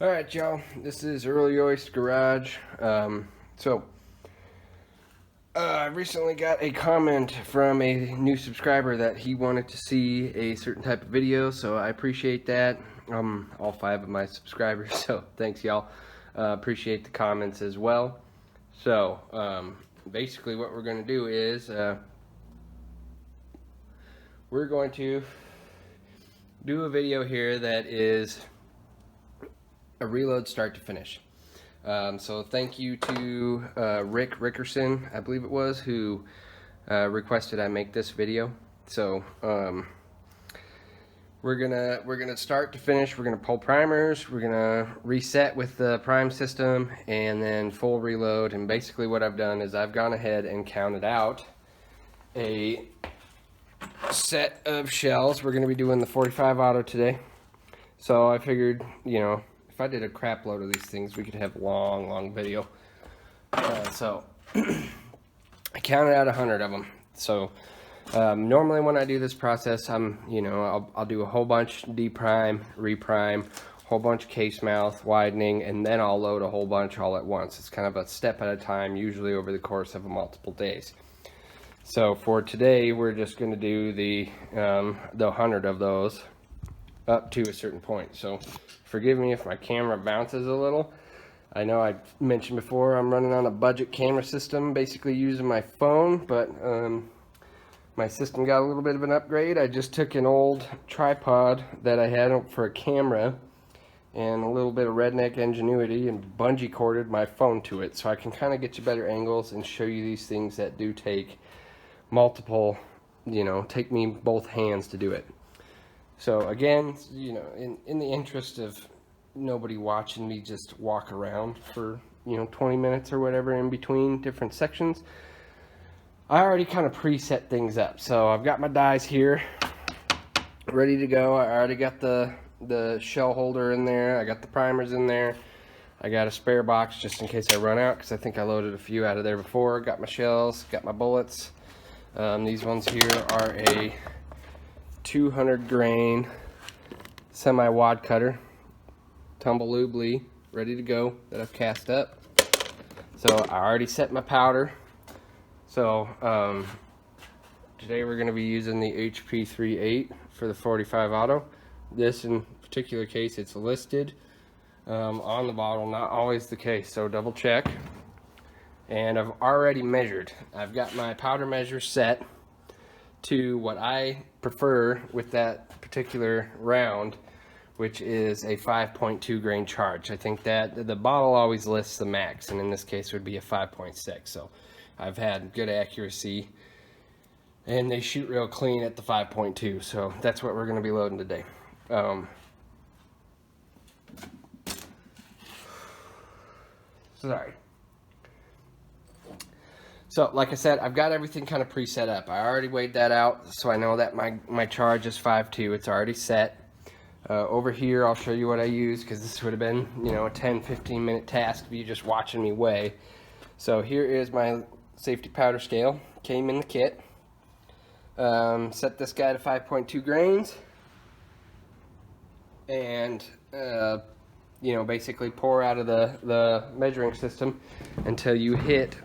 Alright, y'all, this is Early Oyster Garage. I recently got a comment from a new subscriber that he wanted to see a certain type of video, so I appreciate that. All 5 of my subscribers, so thanks, y'all. Appreciate the comments as well. So, basically what we're going to do is, we're going to do a video here that is a reload start to finish. So thank you to Rick Rickerson, I believe it was, who requested I make this video. So we're gonna start to finish. We're gonna pull primers. We're gonna reset with the prime system, and then full reload. And basically, what I've done is I've gone ahead and counted out a set of shells. We're gonna be doing the 45 auto today. So I figured, you know, if I did a crap load of these things, we could have a long video. So I counted out 100 of them. So normally when I do this process, I'll do a whole bunch deprime, reprime, whole bunch case mouth widening, and then I'll load a whole bunch all at once. It's kind of a step at a time, usually over the course of multiple days. So for today, we're just going to do the 100 of those up to a certain point. So forgive me if my camera bounces a little. I know I mentioned before I'm running on a budget camera system, basically using my phone, but my system got a little bit of an upgrade. I just took an old tripod that I had for a camera and a little bit of redneck ingenuity and bungee corded my phone to it, so I can kind of get you better angles and show you these things that do take multiple, take me both hands to do it. So again, in the interest of nobody watching me just walk around for, 20 minutes or whatever in between different sections, I already kind of preset things up. So I've got my dies here ready to go. I already got the shell holder in there. I got the primers in there. I got a spare box just in case I run out, because I think I loaded a few out of there before. Got my shells, got my bullets. These ones here are a 200 grain semi wad cutter, Tumble Lee, ready to go, that I've cast up. So I already set my powder. So today we're going to be using the HP 3.8 for the 45 auto. This in particular case, it's listed on the bottle, not always the case, so double check. And I've already measured. I've got my powder measure set to what I prefer with that particular round, which is a 5.2 grain charge. I think that the bottle always lists the max, and in this case would be a 5.6. So I've had good accuracy, and they shoot real clean at the 5.2. So that's what we're going to be loading today. Sorry. So, like I said, I've got everything kind of pre-set up. I already weighed that out, so I know that my charge is 5.2. It's already set. Over here, I'll show you what I use, because this would have been, a 10-15 minute task of you just watching me weigh. So here is my safety powder scale. Came in the kit. Set this guy to 5.2 grains. And, basically pour out of the measuring system until you hit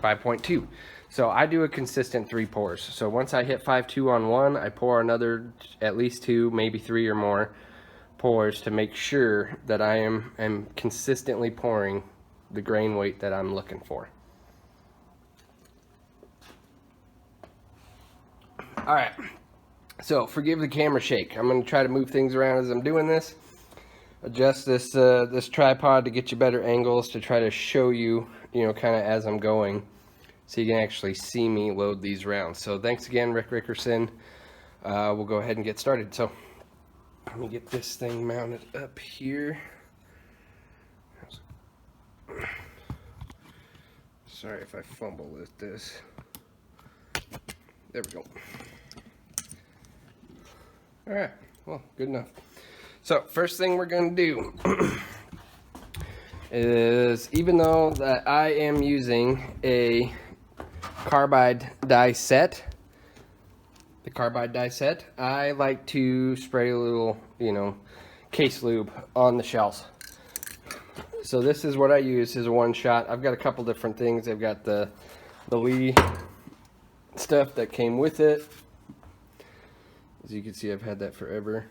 5.2. So I do a consistent 3 pours. So once I hit 5.2 on one, I pour another at least 2, maybe 3 or more pours to make sure that I am consistently pouring the grain weight that I'm looking for. All right. So forgive the camera shake. I'm going to try to move things around as I'm doing this. Adjust this this tripod to get you better angles to try to show you, kind of as I'm going, so you can actually see me load these rounds. So thanks again, Rick Rickerson. We'll go ahead and get started. So let me get this thing mounted up here. Sorry if I fumble with this. There we go. All right, well, good enough. So first thing we're going to do is, even though that I am using a carbide die set, I like to spray a little, case lube on the shells. So this is what I use as a one shot. I've got a couple different things. I've got the Lee stuff that came with it. As you can see, I've had that forever.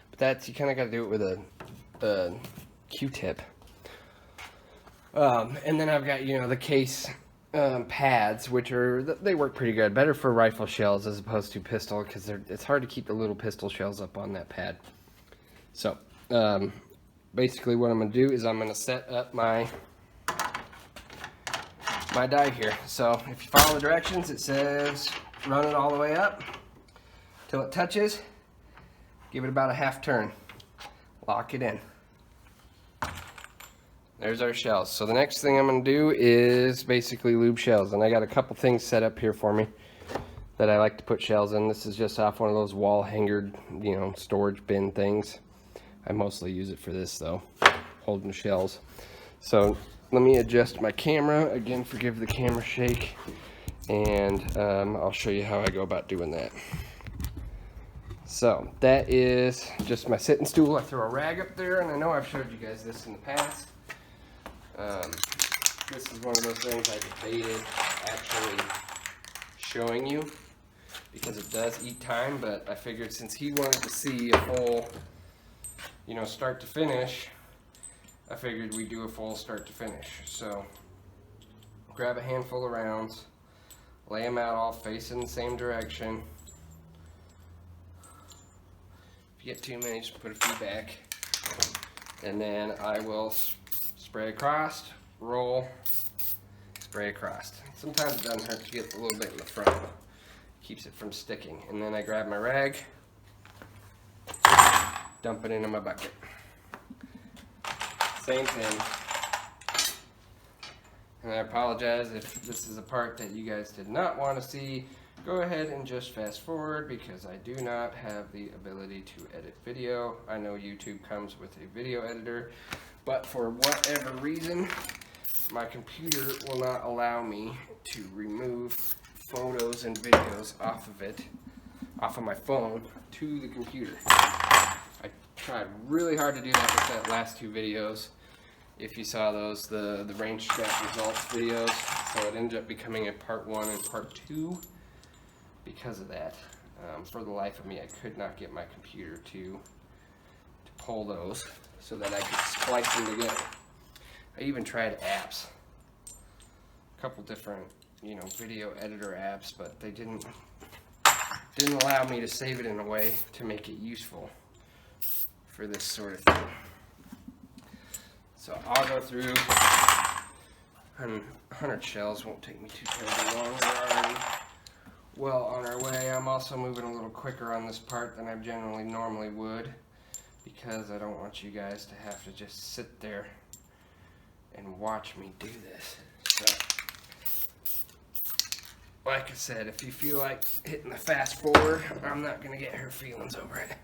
But that's, you kind of got to do it with a Q-tip. And then I've got, you know, the case pads, which they work pretty good. Better for rifle shells as opposed to pistol, because it's hard to keep the little pistol shells up on that pad. So basically what I'm going to do is I'm going to set up my die here. So if you follow the directions, it says run it all the way up till it touches. Give it about a half turn. Lock it in. There's our shells. So the next thing I'm going to do is basically lube shells. And I got a couple things set up here for me that I like to put shells in. This is just off one of those wall hangered, you know, storage bin things. I mostly use it for this though, holding shells. So let me adjust my camera. Again, forgive the camera shake. And I'll show you how I go about doing that. So that is just my sitting stool. I throw a rag up there, and I know I've showed you guys this in the past. This is one of those things I debated actually showing you because it does eat time, but I figured since he wanted to see a full, you know, start to finish, I figured we'd do a full start to finish. So grab a handful of rounds, lay them out all facing the same direction. If you get too many, just put a few back. And then I will spray across, roll, spray across. Sometimes it doesn't hurt to get a little bit in the front. Keeps it from sticking. And then I grab my rag, dump it into my bucket. Same thing. And I apologize if this is a part that you guys did not want to see. Go ahead and just fast forward because I do not have the ability to edit video. I know YouTube comes with a video editor, but for whatever reason, my computer will not allow me to remove photos and videos off of my phone to the computer. I tried really hard to do that with that last two videos. If you saw those, the range strap results videos, so it ended up becoming a part 1 and part 2 because of that. For the life of me, I could not get my computer to pull those so that I could splice them together. I even tried apps, a couple different, you know, video editor apps, but they didn't allow me to save it in a way to make it useful for this sort of thing. So I'll go through, and 100 shells won't take me too terribly long. We're already well on our way. I'm also moving a little quicker on this part than I normally would, because I don't want you guys to have to just sit there and watch me do this. So, like I said, if you feel like hitting the fast forward, I'm not going to get her feelings over it.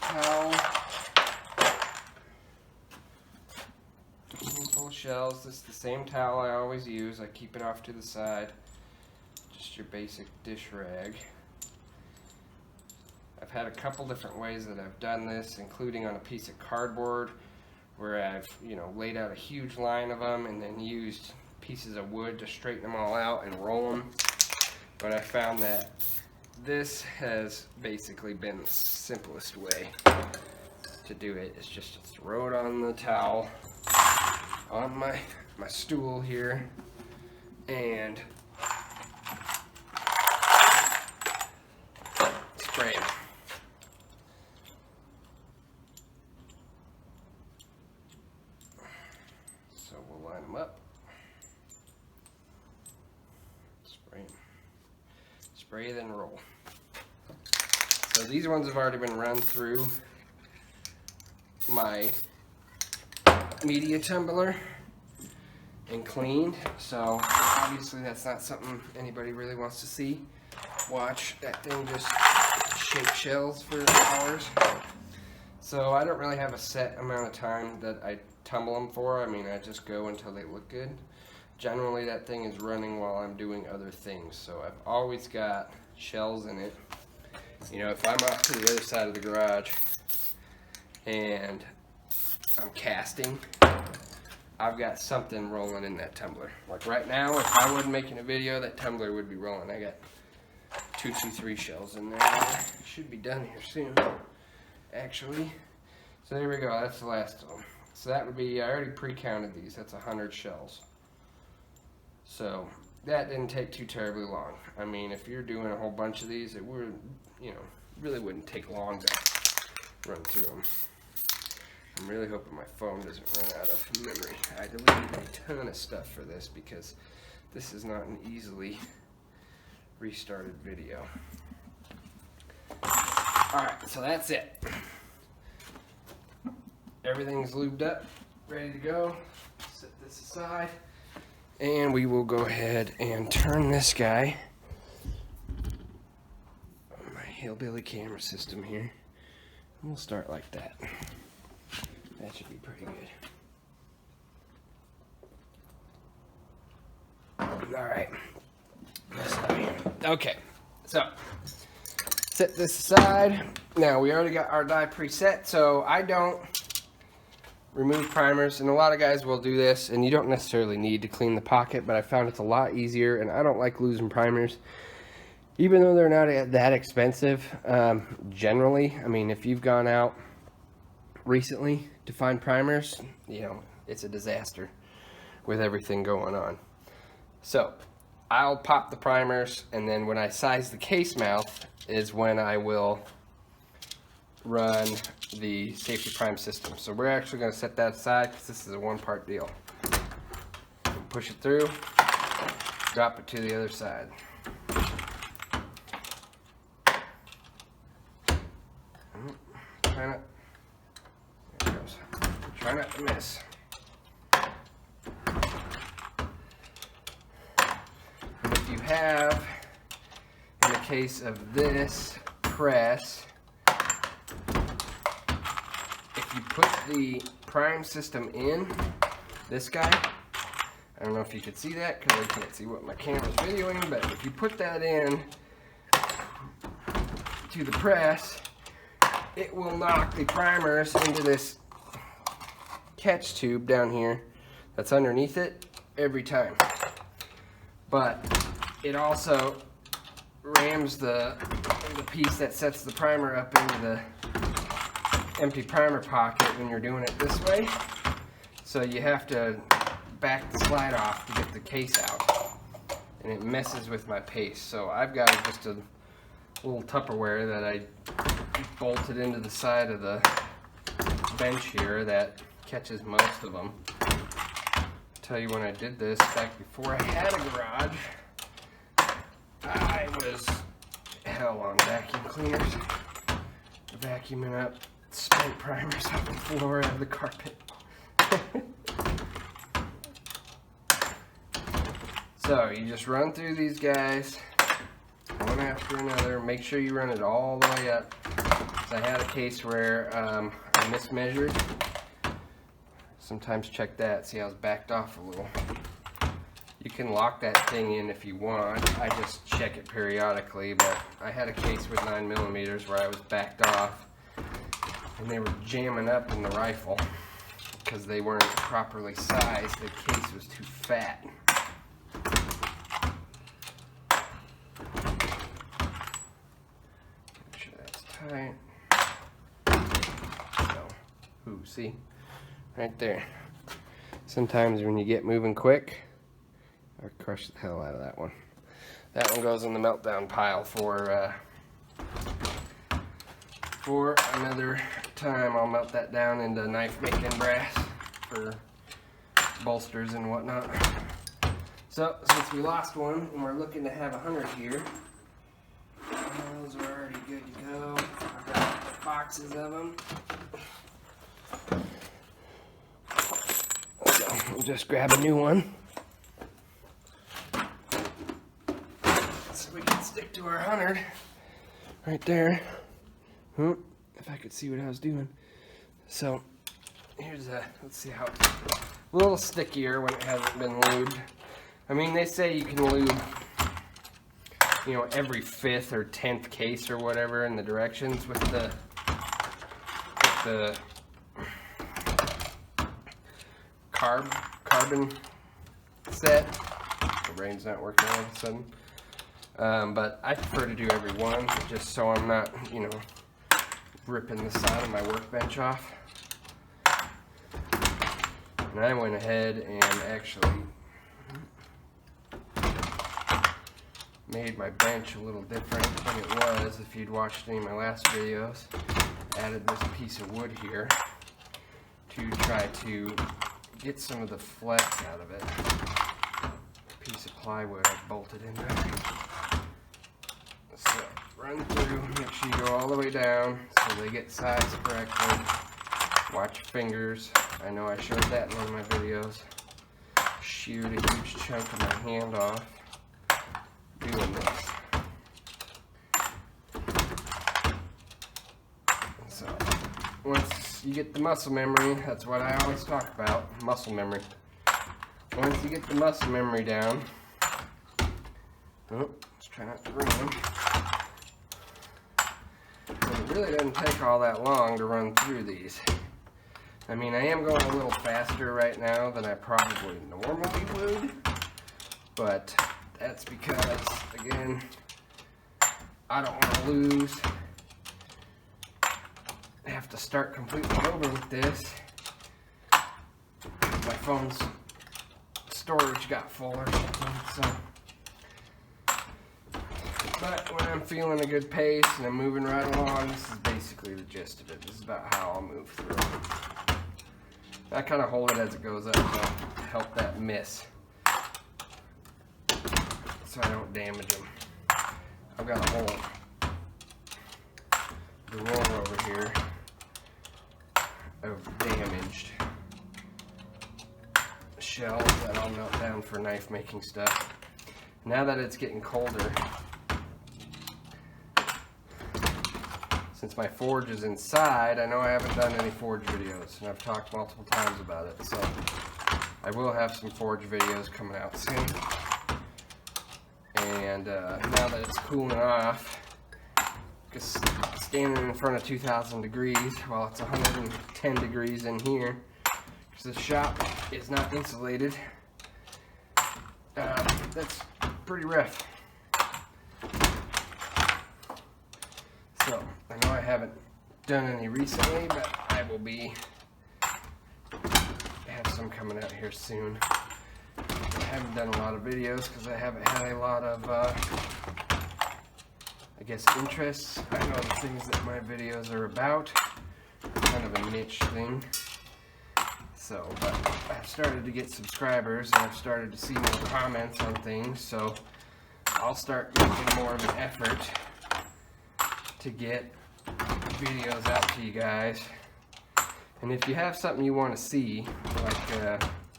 Towel, full of shells. This is the same towel I always use. I keep it off to the side. Just your basic dish rag. I've had a couple different ways that I've done this, including on a piece of cardboard where I've, you know, laid out a huge line of them and then used pieces of wood to straighten them all out and roll them. But I found that this has basically been the simplest way to do it. It's just to throw it on the towel, on my stool here, and spray it. So we'll line them up, spray then roll. So these ones have already been run through my media tumbler and cleaned, so obviously that's not something anybody really wants to see. Watch that thing just shake shells for hours. So I don't really have a set amount of time that I tumble them for. I mean, I just go until they look good. Generally that thing is running while I'm doing other things, so I've always got shells in it. You know, if I'm off to the other side of the garage and I'm casting, I've got something rolling in that tumbler. Like right now, if I wasn't making a video, that tumbler would be rolling. I got 223 shells in there. Should be done here soon, actually. So there we go, that's the last of them. So that would be, I already pre-counted these, that's 100 shells. So that didn't take too terribly long. I mean, if you're doing a whole bunch of these, it would, you know, really wouldn't take long to run through them. I'm really hoping my phone doesn't run out of memory. I deleted a ton of stuff for this because this is not an easily restarted video. Alright, so that's it. Everything's lubed up, ready to go. Set this aside. And we will go ahead and turn this guy on my Hillbilly camera system here. We'll start like that. That should be pretty good. Alright. Okay, so set this aside. Now we already got our die preset, so I don't remove primers, and a lot of guys will do this, and you don't necessarily need to clean the pocket, but I found it's a lot easier, and I don't like losing primers. Even though they're not that expensive, generally, I mean, if you've gone out recently to find primers, you know, it's a disaster with everything going on. So I'll pop the primers, and then when I size the case mouth is when I will run the safety prime system. So we're actually going to set that aside because this is a one-part deal. Push it through, drop it to the other side. Try not, there it goes. Try not to miss. And if you have, in the case of this press, if you put the prime system in this guy, I don't know if you could see that because I can't see what my camera's videoing, but if you put that in to the press, it will knock the primers into this catch tube down here that's underneath it every time. But it also rams the piece that sets the primer up into the empty primer pocket when you're doing it this way. So you have to back the slide off to get the case out. And it messes with my paste. So I've got just a little Tupperware that I bolted into the side of the bench here that catches most of them. I'll tell you, when I did this back before I had a garage, I was hell on vacuum cleaners, vacuuming up spent primers off the floor of the carpet. So you just run through these guys one after another. Make sure you run it all the way up. So I had a case where I mismeasured. Sometimes check that, see how it's backed off a little. You can lock that thing in if you want. I just check it periodically, but I had a case with 9mm where I was backed off and they were jamming up in the rifle because they weren't properly sized. The case was too fat. Make sure that's tight. So, ooh, see? Right there. Sometimes when you get moving quick, I crushed the hell out of that one. That one goes in the meltdown pile for another time. I'll melt that down into knife making brass for bolsters and whatnot. So since we lost one and we're looking to have 100 here, those are already good to go. I've got boxes of them. We'll just grab a new one so we can stick to our 100 right there. If I could see what I was doing. So here's let's see how it's a little stickier when it hasn't been lubed. I mean, they say you can lube, you know, every 5th or 10th case or whatever in the directions with the carbon set. The brain's not working all of a sudden. But I prefer to do every one, just so I'm not, you know, ripping the side of my workbench off. And I went ahead and actually made my bench a little different than it was if you'd watched any of my last videos. Added this piece of wood here to try to get some of the flex out of it. A piece of plywood I bolted in there. So run through, make sure you go all the way down so they get sized correctly. Watch your fingers. I know I showed that in one of my videos. Sheared a huge chunk of my hand off doing this. So once you get the muscle memory, that's what I always talk about, muscle memory. Once you get the muscle memory down, let's try not to ruin them. It really doesn't take all that long to run through these. I mean, I am going a little faster right now than I probably normally would, but that's because, again, I don't want to lose. I have to start completely over with this. My phone's storage got full or something, so. But when I'm feeling a good pace and I'm moving right along, this is basically the gist of it. This is about how I'll move through it. I kind of hold it as it goes up to help that miss, so I don't damage them. I've got a whole drawer over here of damaged shells that I'll melt down for knife making stuff. Now that it's getting colder, since my forge is inside, I know I haven't done any forge videos, and I've talked multiple times about it, so I will have some forge videos coming out soon. And now that it's cooling off, just standing in front of 2,000 degrees while it's 110 degrees in here, because the shop is not insulated, that's pretty rough. So, I know I haven't done any recently, but I will have some coming out here soon. I haven't done a lot of videos because I haven't had a lot of, I guess, interests. I know the things that my videos are about, kind of a niche thing. So, but I've started to get subscribers and I've started to see more comments on things, so I'll start making more of an effort to get videos out to you guys. And if you have something you want to see,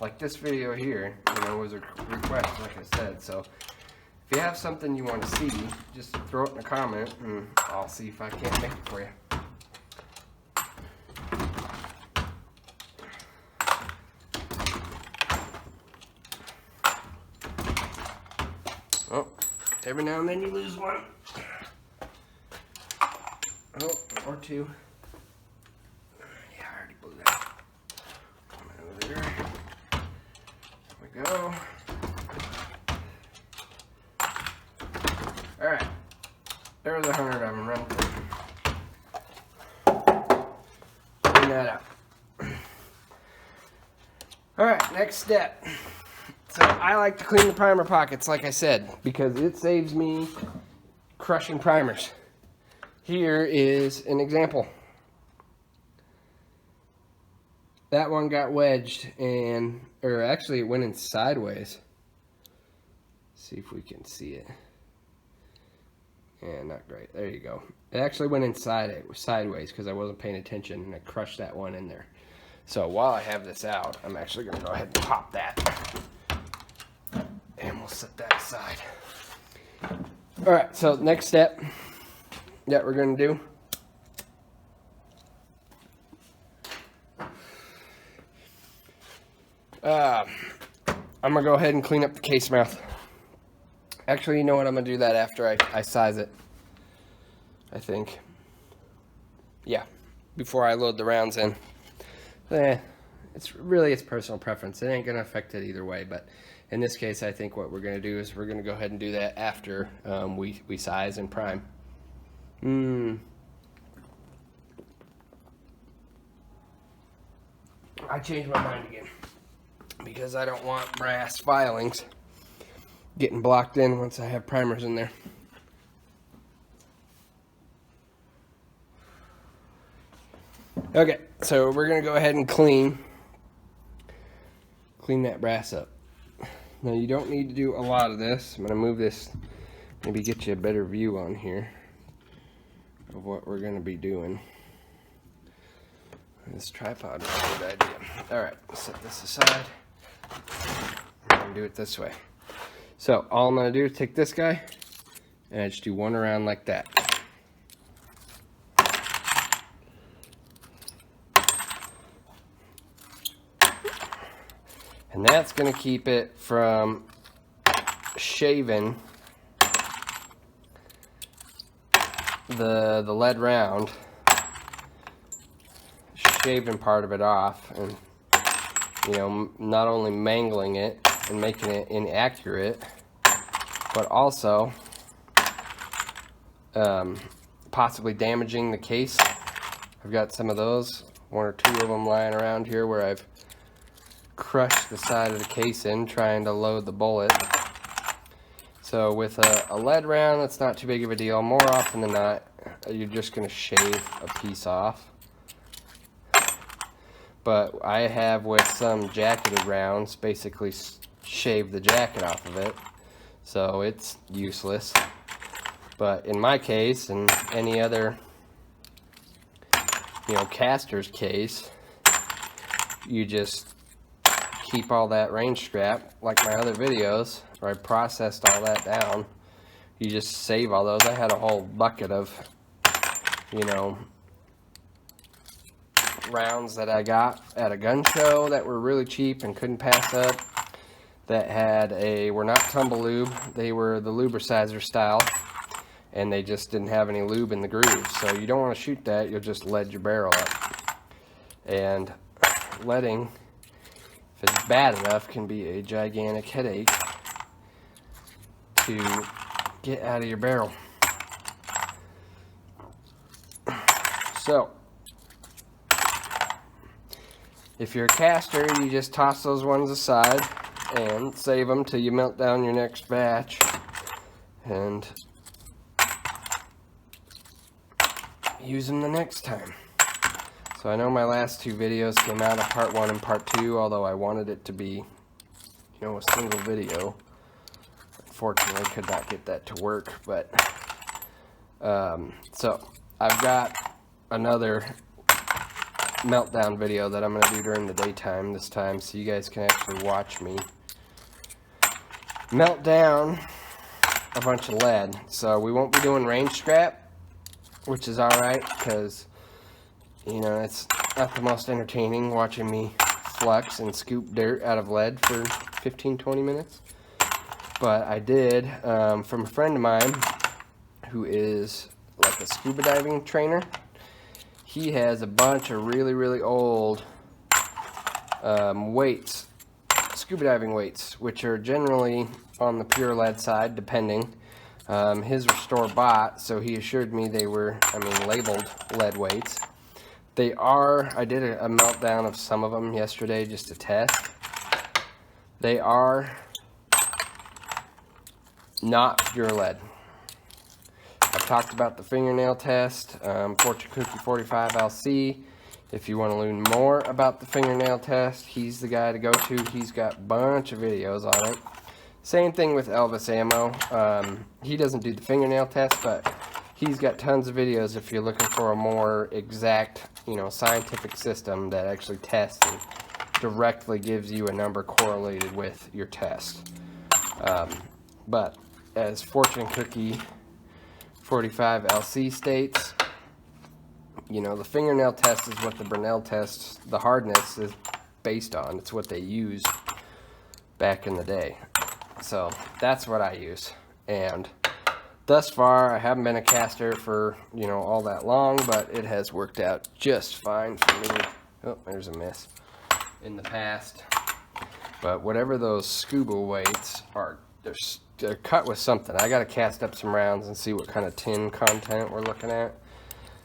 like this video here, you know, was a request, like I said. So if you have something you want to see, just throw it in a comment and I'll see if I can't make it for you. Oh, every now and then you lose one. Oh, or two. Yeah, I already blew that. Come over there. There we go. Alright. There's 100 of them running through. Clean that out. Alright, next step. So I like to clean the primer pockets, like I said, because it saves me crushing primers. Here is an example. That one got wedged or actually it went in sideways. See if we can see it. Yeah, not great. There you go. It actually went inside it sideways because I wasn't paying attention and I crushed that one in there. So while I have this out, I'm actually going to go ahead and pop that. And we'll set that aside. Alright, so next step that we're going to do. I'm going to go ahead and clean up the case mouth. Actually, you know what? I'm going to do that after I size it. I think. Yeah. Before I load the rounds in. It's it's personal preference. It ain't gonna affect it either way, but in this case, I think what we're gonna do is we're gonna go ahead and do that after we size and prime. I changed my mind again because I don't want brass filings getting blocked in once I have primers in there. Okay, so we're gonna go ahead and clean that brass up. Now you don't need to do a lot of this. I'm gonna move this, maybe get you a better view on here of what we're gonna be doing. This tripod is a good idea. All right, set this aside. I'm gonna do it this way. So all I'm gonna do is take this guy and I just do one around like that. And that's gonna keep it from shaving the lead round, shaving part of it off, and you know, not only mangling it and making it inaccurate, but also possibly damaging the case. I've got some of those, one or two of them lying around here where I've crushed the side of the case in trying to load the bullet. So with a lead round, that's not too big of a deal. More often than not, you're just going to shave a piece off. But I have with some jacketed rounds basically shaved the jacket off of it, so it's useless. But in my case, and any other, you know, caster's case, you just keep all that range scrap, like my other videos where I processed all that down. You just save all those. I had a whole bucket of, you know, rounds that I got at a gun show that were really cheap and couldn't pass up, that had were not tumble lube, they were the Lubricizer style, and they just didn't have any lube in the groove. So you don't want to shoot that, you'll just lead your barrel up. And leading, if it's bad enough, can be a gigantic headache to get out of your barrel. So if you're a caster, you just toss those ones aside and save them till you melt down your next batch and use them the next time. So I know my last two videos came out of part 1 and part 2, although I wanted it to be, you know, a single video. Unfortunately, I could not get that to work, but so I've got another meltdown video that I'm going to do during the daytime this time, so you guys can actually watch me melt down a bunch of lead. So we won't be doing range scrap, which is alright, because, you know, it's not the most entertaining watching me flux and scoop dirt out of lead for 15-20 minutes. But I did, from a friend of mine who is like a scuba diving trainer. He has a bunch of really old weights, scuba diving weights, which are generally on the pure lead side, depending. His were store-bought, so he assured me they were, labeled lead weights. They are, I did a meltdown of some of them yesterday just to test. They are not pure lead. I've talked about the fingernail test, Fortune Cookie 45 LC. If you want to learn more about the fingernail test, he's the guy to go to. He's got a bunch of videos on it. Same thing with Elvis Ammo. He doesn't do the fingernail test, but he's got tons of videos if you're looking for a more exact, you know, scientific system that actually tests and directly gives you a number correlated with your test. But as Fortune Cookie 45 LC states, you know, the fingernail test is what the Brinell test, the hardness, is based on. It's what they used back in the day. So that's what I use. And thus far, I haven't been a caster for, you know, all that long, but it has worked out just fine for me. Oh, there's a miss. in the past. But whatever those scuba weights are, they're cut with something. I gotta cast up some rounds and see what kind of tin content we're looking at,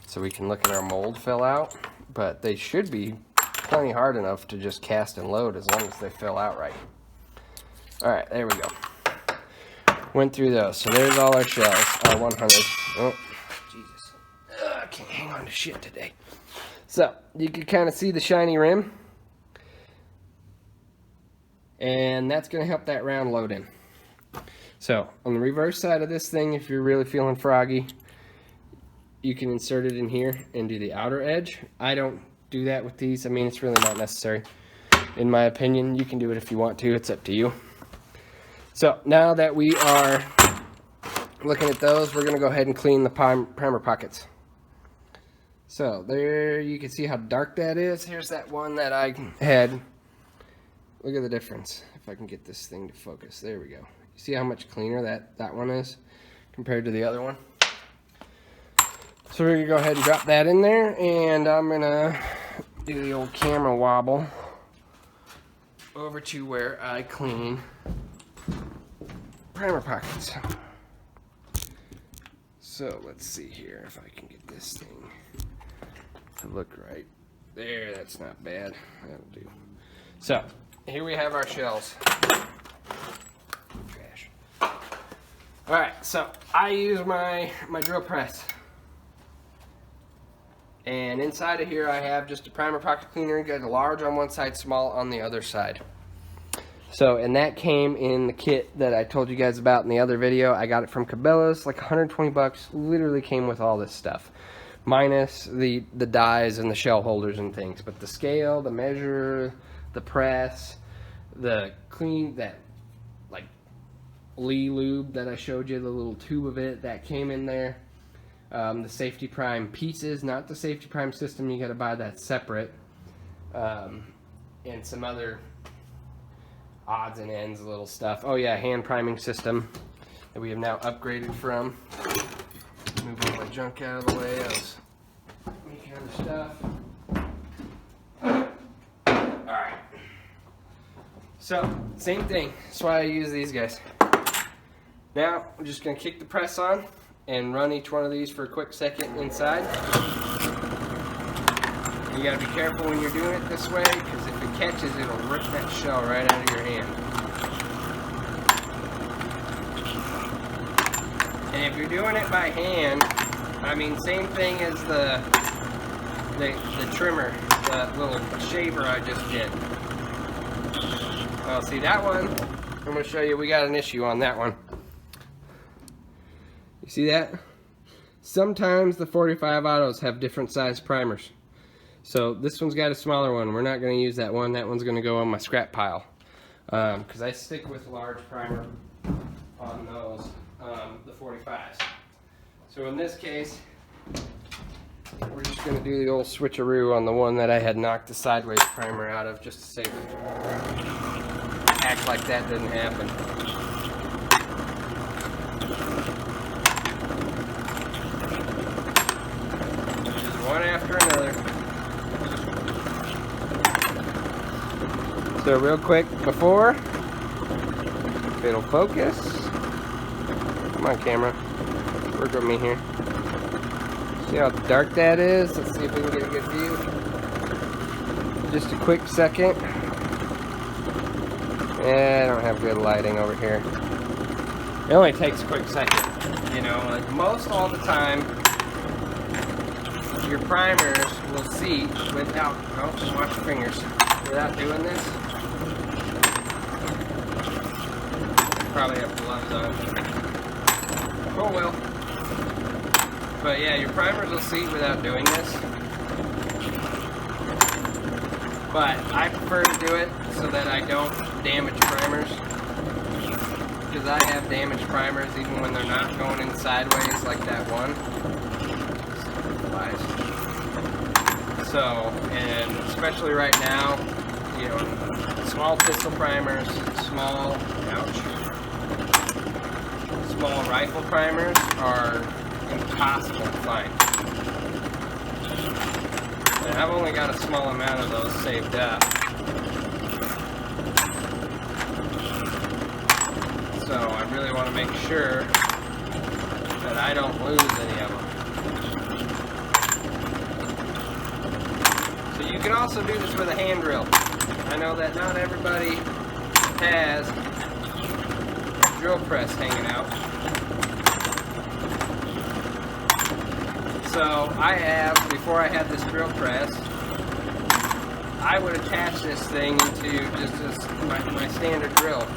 so we can look at our mold fill out. But they should be plenty hard enough to just cast and load as long as they fill out right. All right, there we go. Went through those. So there's all our shells, our 100. Oh, Jesus. I can't hang on to shit today. So you can kind of see the shiny rim. And that's going to help that round load in. So on the reverse side of this thing, if you're really feeling froggy, you can insert it in here and do the outer edge. I don't do that with these. I mean, it's really not necessary. In my opinion, you can do it if you want to. It's up to you. So now that we are looking at those, we're going to go ahead and clean the primer pockets. So there you can see how dark that is. Here's that one that I had. Look at the difference. If I can get this thing to focus. There we go. You see how much cleaner that one is compared to the other one? So we're going to go ahead and drop that in there, and I'm going to do the old camera wobble over to where I clean primer pockets. So let's see here if I can get this thing to look right. There, that's not bad. That'll do. So here we have our shells. Trash. Alright, so I use my drill press. And inside of here I have just a primer pocket cleaner. Got a large on one side, small on the other side. So, and that came in the kit that I told you guys about in the other video. I got it from Cabela's, like 120 bucks. Literally came with all this stuff. Minus the dies and the shell holders and things. But the scale, the measure, the press, the clean, that like Lee lube that I showed you, the little tube of it, that came in there. The Safety Prime pieces, not the Safety Prime system, you got to buy that separate. And some other odds and ends, little stuff. Oh yeah, hand priming system that we have now upgraded from. Move all my junk out of the way. I was making other stuff. Alright. So, same thing. That's why I use these guys. Now, I'm just going to kick the press on and run each one of these for a quick second inside. You gotta be careful when you're doing it this way, because if it catches, it'll rip that shell right out of your hand. And if you're doing it by hand, I mean, same thing as the trimmer, the little shaver I just did. Well, see that one, I'm gonna show you, we got an issue on that one. You see that? Sometimes the 45 autos have different size primers. So this one's got a smaller one. We're not going to use that one. That one's going to go on my scrap pile. Because I stick with large primer on those, the 45s. So in this case, we're just going to do the old switcheroo on the one that I had knocked the sideways primer out of, just to save it. Act like that didn't happen. One after another. So real quick before, if it'll focus. Come on, camera. Work with me here. See how dark that is? Let's see if we can get a good view. Just a quick second. I don't have good lighting over here. It only takes a quick second. You know, like most all the time, your primers will seat without, oh, watch your fingers, without doing this. Probably have gloves on. Oh well. But yeah, your primers will seat without doing this. But I prefer to do it so that I don't damage primers. Because I have damaged primers even when they're not going in sideways like that one. So, and especially right now, you know, small pistol primers, small rifle primers are impossible to find. And I've only got a small amount of those saved up. So I really want to make sure that I don't lose any of them. So you can also do this with a hand drill. I know that not everybody has a drill press hanging out. So I have, before I had this drill press, I would attach this thing into just my standard drill.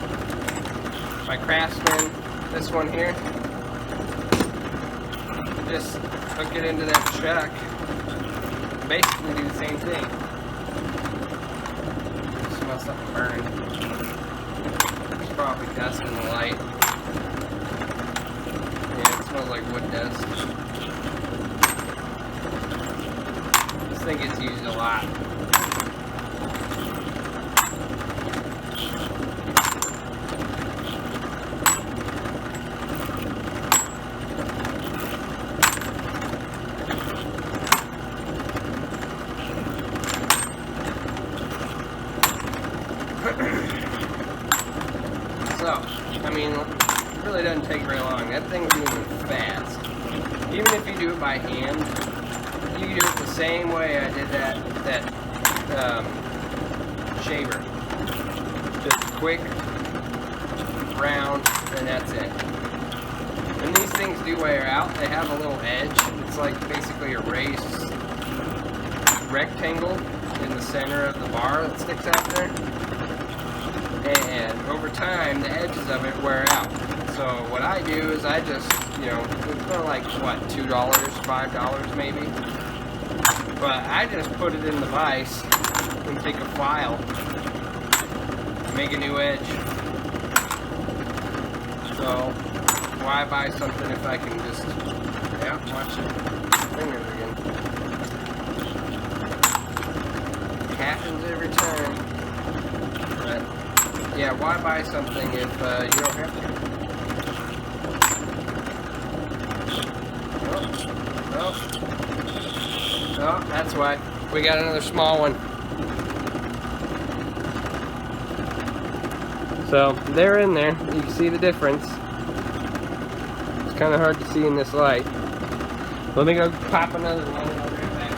My Craftsman, this one here, just hook it into that chuck, basically do the same thing. Smell something burning. There's probably dust in the light. Yeah, it smells like wood dust. This thing gets used a lot. So, I mean, it really doesn't take very long. That thing's moving fast. Even if you do it by hand, you can do it the same way I did that shaver. Just quick, round, and that's it. And these things do wear out. They have a little edge. It's like basically a raised rectangle in the center of the bar that sticks out there. And over time, the edges of it wear out. So what I do is I just, you know, it's kind of like, what, $2, $5 maybe? But I just put it in the vise and take a file, make a new edge. So why buy something if I can just, yeah, watch it, fingers again. It happens every time. But yeah, why buy something if you don't have to? Oh, that's why. We got another small one. So, they're in there. You can see the difference. It's kind of hard to see in this light. Let me go pop another one. And I'll be right back.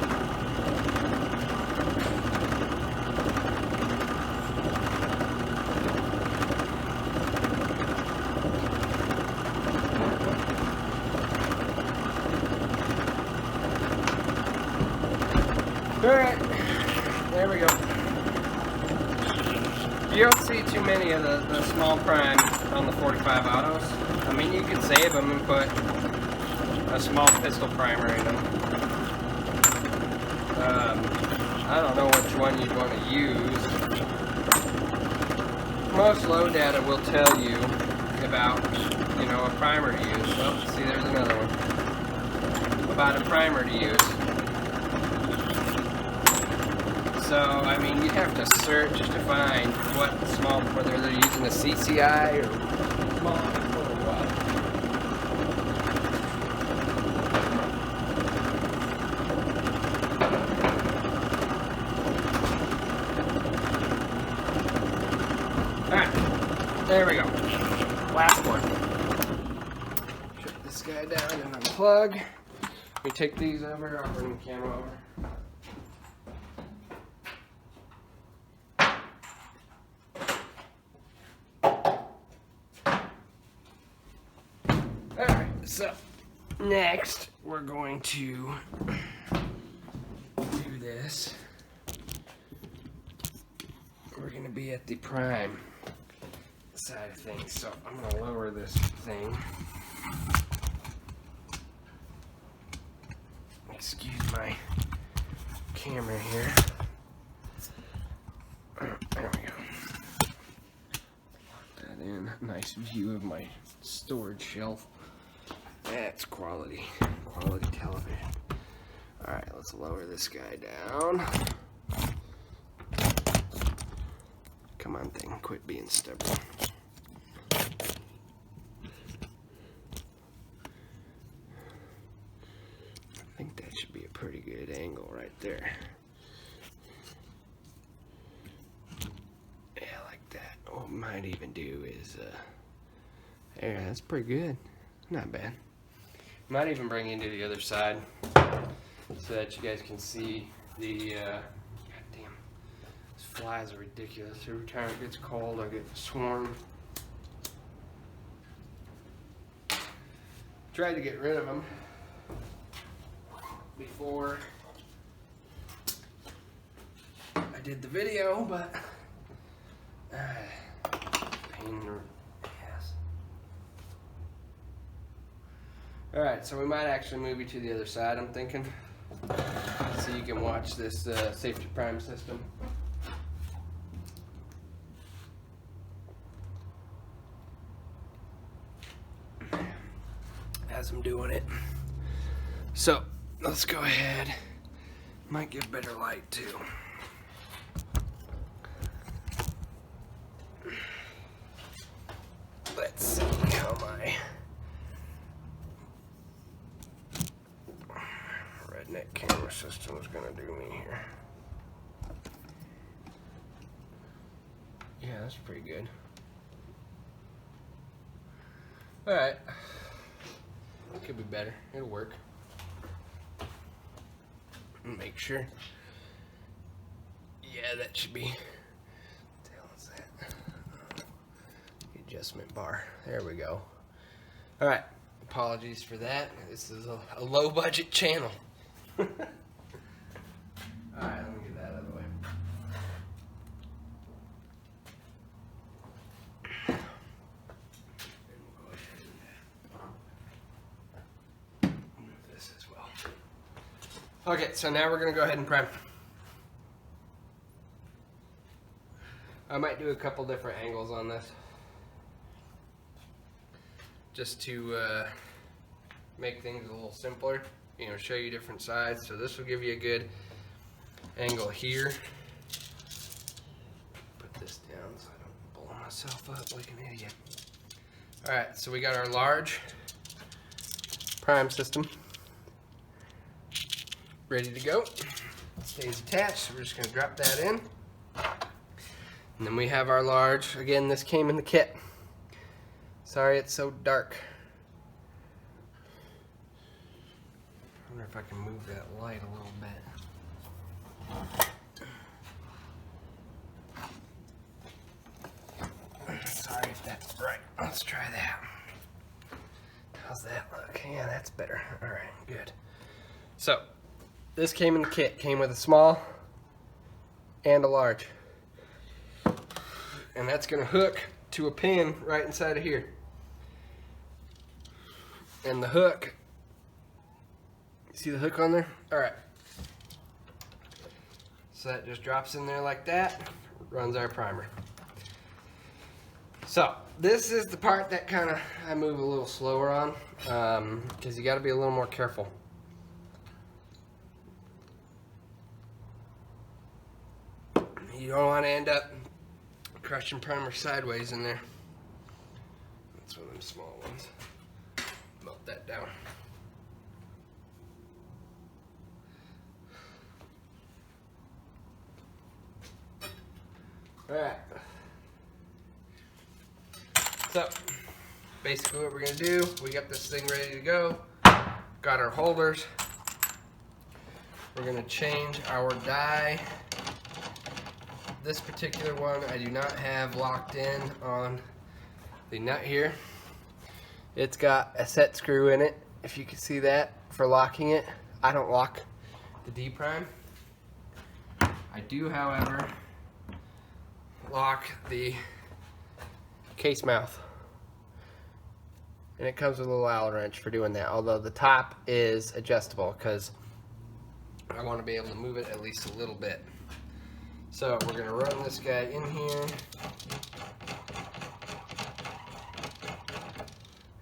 Alright, there we go. You don't see too many of the small prime on the 45 autos. I mean, you could save them and put a small pistol primer in them. I don't know which one you'd want to use. Most low data will tell you about, you know, a primer to use. Oh, see, there's another one. About a primer to use. So, I mean, you'd have to search to find what small, whether they're using a CCI or small or what. Alright, there we go. Last one. Shut this guy down and unplug. We take these over, I'll bring the camera over. So, next, we're going to do this. We're going to be at the prime side of things. So, I'm going to lower this thing. Excuse my camera here. There we go. Lock that in. Nice view of my storage shelf. That's quality television. Alright, let's lower this guy down. Come on, thing, quit being stubborn. I think that should be a pretty good angle right there. Yeah, like that. What we might even do is There, that's pretty good. Not bad. Might even bring into the other side so that you guys can see the, God damn, these flies are ridiculous. Every time it gets cold, I get swarmed. Tried to get rid of them before I did the video, but pain in the ass. Alright, so we might actually move you to the other side, I'm thinking, so you can watch this safety prime system. As I'm doing it. So, let's go ahead. Might get better light too. Let's see how my redneck camera system is gonna do me here. Yeah, that's pretty good. Alright. Could be better. It'll work. Make sure. Yeah, that should be. What the hell is that? The adjustment bar. There we go. Alright. Apologies for that. This is a low budget channel. Alright, let me get that out of the way. Okay, so now we're going to go ahead and prime. I might do a couple different angles on this, just to make things a little simpler, you know, show you different sides. So this will give you a good angle here. Put this down so I don't blow myself up like an idiot. Alright, so we got our large prime system ready to go. Stays attached, so we're just going to drop that in. And then we have our large. Again, this came in the kit. Sorry it's so dark. I wonder if I can move that light a little bit. Sorry if that's right. Let's try that. How's that look? Yeah, that's better. Alright, good. So, this came in the kit. Came with a small and a large. And that's going to hook to a pin right inside of here. And the hook, see the hook on there? Alright. So that just drops in there like that, runs our primer. So, this is the part that kind of I move a little slower on, because you got to be a little more careful. You don't want to end up crushing primer sideways in there. That's one of them small ones. Melt that down. Alright. So, basically what we're going to do, we got this thing ready to go. Got our holders. We're going to change our die. This particular one I do not have locked in on the nut here. It's got a set screw in it, if you can see that, for locking it. I don't lock the D prime. I do, however, lock the case mouth. And it comes with a little Allen wrench for doing that, although the top is adjustable because I want to be able to move it at least a little bit. So we're going to run this guy in here.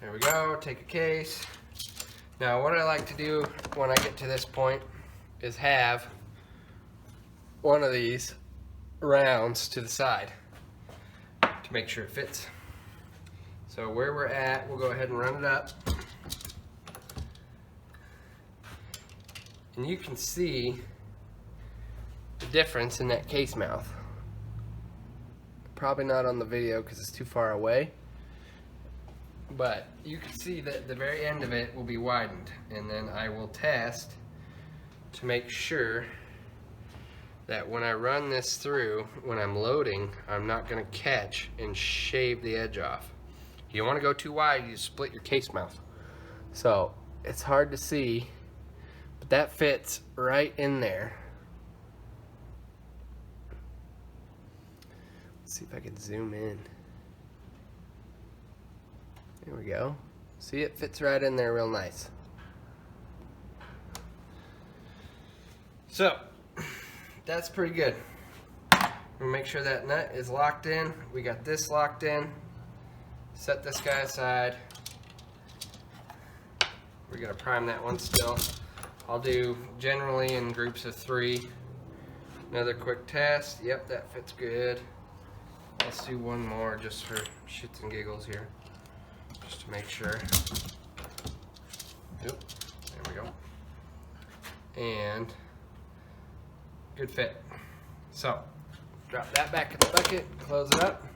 There we go, take a case. Now what I like to do when I get to this point is have one of these rounds to the side to make sure it fits. So where we're at, we'll go ahead and run it up. And you can see the difference in that case mouth. Probably not on the video because it's too far away. but you can see that the very end of it will be widened, and then I will test to make sure that when I run this through, when I'm loading, I'm not going to catch and shave the edge off. You don't want to go too wide, you split your case mouth. So it's hard to see, but that fits right in there. Let's see if I can zoom in. There we go. See, it fits right in there real nice. So that's pretty good. We'll make sure that nut is locked in. We got this locked in. Set this guy aside. We're gonna prime that one still. I'll do generally in groups of 3. Another quick test. Yep, that fits good. Let's do one more just for shits and giggles here, just to make sure. Oop, there we go. And good fit. So drop that back in the bucket, close it up.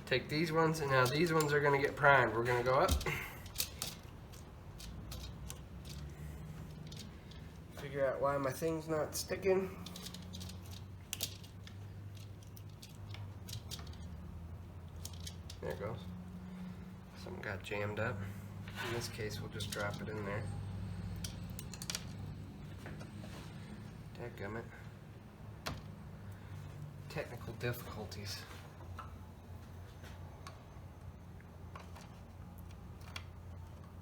Take these ones, and now these ones are gonna get primed. We're gonna go up. Figure out why my thing's not sticking. There it goes. Something got jammed up. In this case, we'll just drop it in there. Dadgummit. Technical difficulties.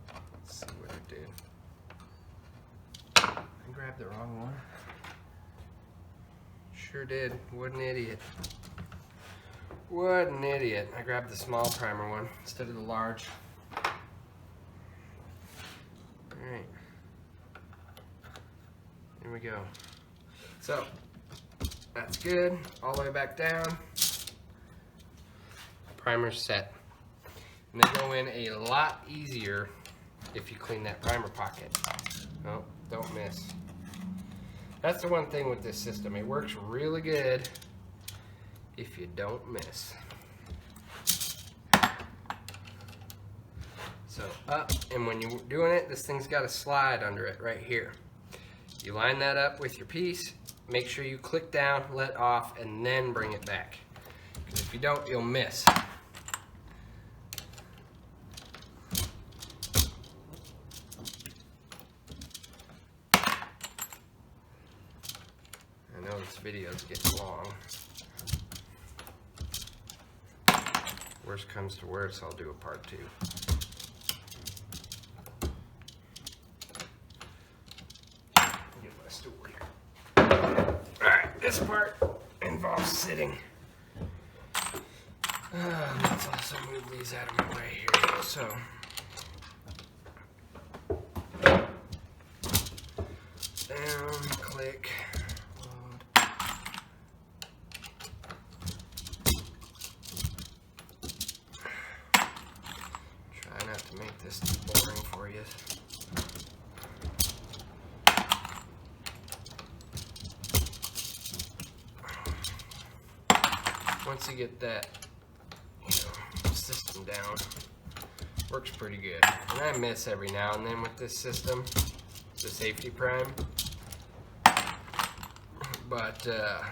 Let's see what it did. I grabbed the wrong one. Sure did. What an idiot. What an idiot. I grabbed the small primer one instead of the large. Alright. Here we go. So, that's good. All the way back down. Primer's set. And they go in a lot easier if you clean that primer pocket. Oh, don't miss. That's the one thing with this system. It works really good if you don't miss. So up, and when you're doing it, this thing's got a slide under it right here. You line that up with your piece, make sure you click down, let off, and then bring it back. Because if you don't, you'll miss. I know this video's getting long. Worst comes to worst, I'll do a part 2. Get my stool here. Alright, this part involves sitting. Let's also move these out of my way here. So, down, click. To make this too boring for you. Once you get that, system down, works pretty good. And I miss every now and then with this system, the safety prime. But to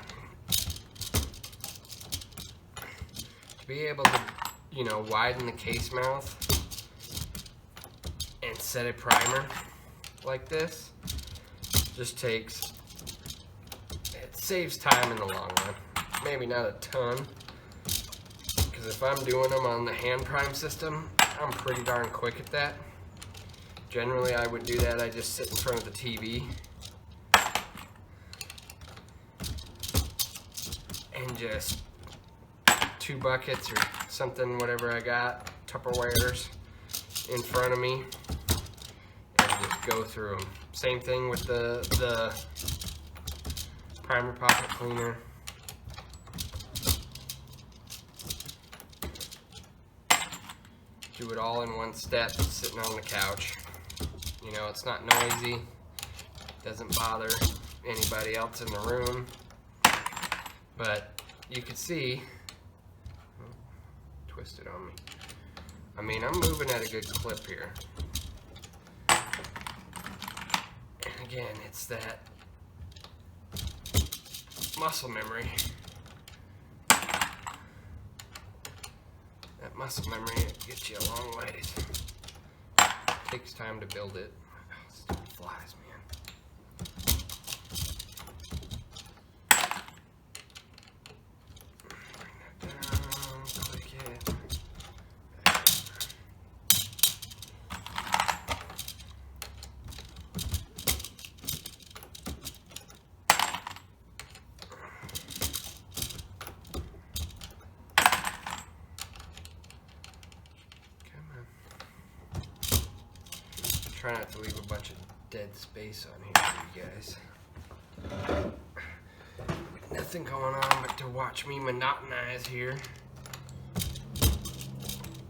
be able to, widen the case mouth and set a primer like this just takes, it saves time in the long run. Maybe not a ton, because if I'm doing them on the hand prime system, I'm pretty darn quick at that. Generally I would do that, I just sit in front of the TV and just 2 buckets or something, whatever I got, Tupperwares in front of me, and just go through them. Same thing with the primer pocket cleaner. Do it all in one step, sitting on the couch. It's not noisy, doesn't bother anybody else in the room, but you can see, twisted on me. I mean, I'm moving at a good clip here. And again, it's that muscle memory. That muscle memory gets you a long ways. Takes time to build it. Oh, stupid flies, man. Try not to leave a bunch of dead space on here for you guys. Nothing going on but to watch me monotonize here.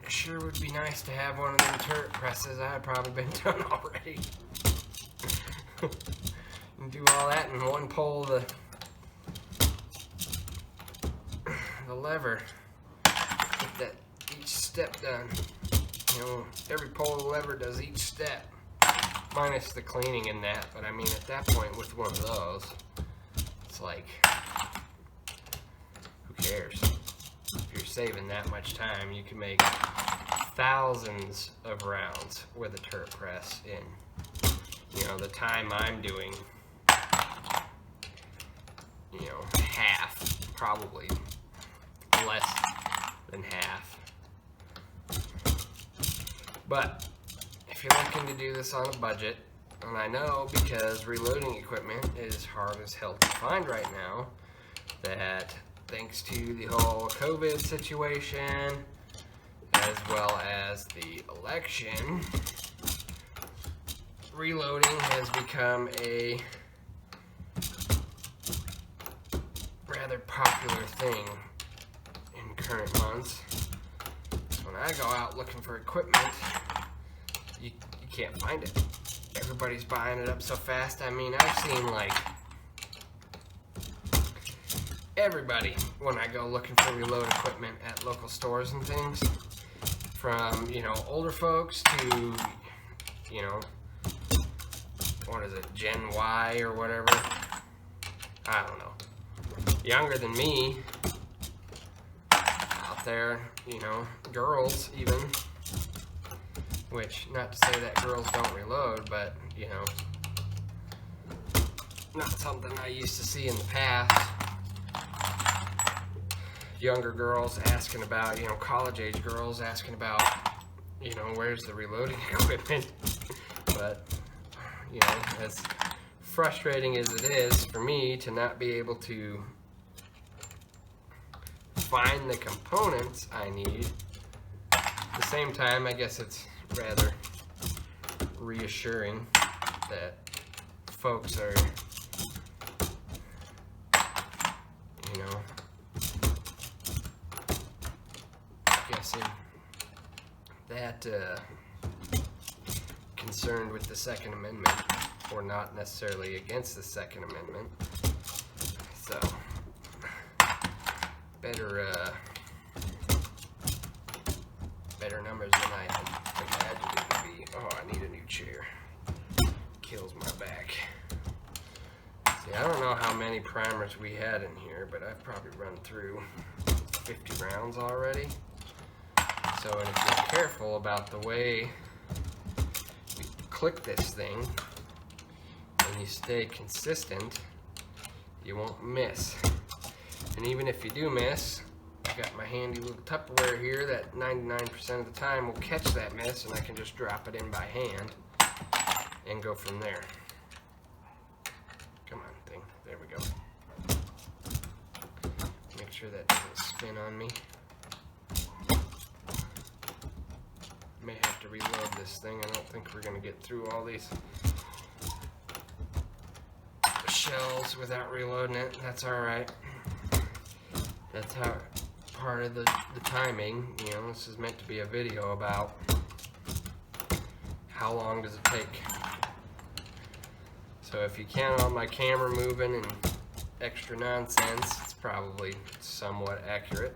It sure would be nice to have one of them turret presses. I had probably been done already. And do all that in one pull of the lever. Get that each step done. You know, every pull of the lever does each step. Minus the cleaning in that, but I mean at that point with one of those, it's like, who cares? If you're saving that much time, you can make thousands of rounds with a turret press in, you know, the time I'm doing, you know, half, probably less than half. But if you're looking to do this on a budget, and I know because reloading equipment is hard as hell to find right now, that thanks to the whole COVID situation, as well as the election, reloading has become a rather popular thing in current months. So when I go out looking for equipment, you can't find it. Everybody's buying it up so fast. I mean, I've seen like everybody when I go looking for reload equipment at local stores and things, from, you know, older folks to, you know, what is it, Gen Y or whatever, I don't know, younger than me out there, you know, girls even. Which, not to say that girls don't reload, but, you know, not something I used to see in the past. Younger girls asking about, you know, college-age girls asking about, you know, where's the reloading equipment? But, you know, as frustrating as it is for me to not be able to find the components I need, at the same time, I guess it's rather reassuring that folks are, you know, guessing that concerned with the Second Amendment, or not necessarily against the Second Amendment. So better numbers than I had imagined it would be. Oh, I need a new chair. Kills my back. See, I don't know how many primers we had in here, but I've probably run through 50 rounds already. So, and if you're careful about the way you click this thing, and you stay consistent, you won't miss. And even if you do miss, I've got my handy little Tupperware here that 99% of the time will catch that miss, and I can just drop it in by hand and go from there. Come on, thing. There we go. Make sure that doesn't spin on me. May have to reload this thing. I don't think we're going to get through all these shells without reloading it. That's alright. That's how part of the timing, you know, this is meant to be a video about how long does it take. So if you count on my camera moving and extra nonsense, it's probably somewhat accurate.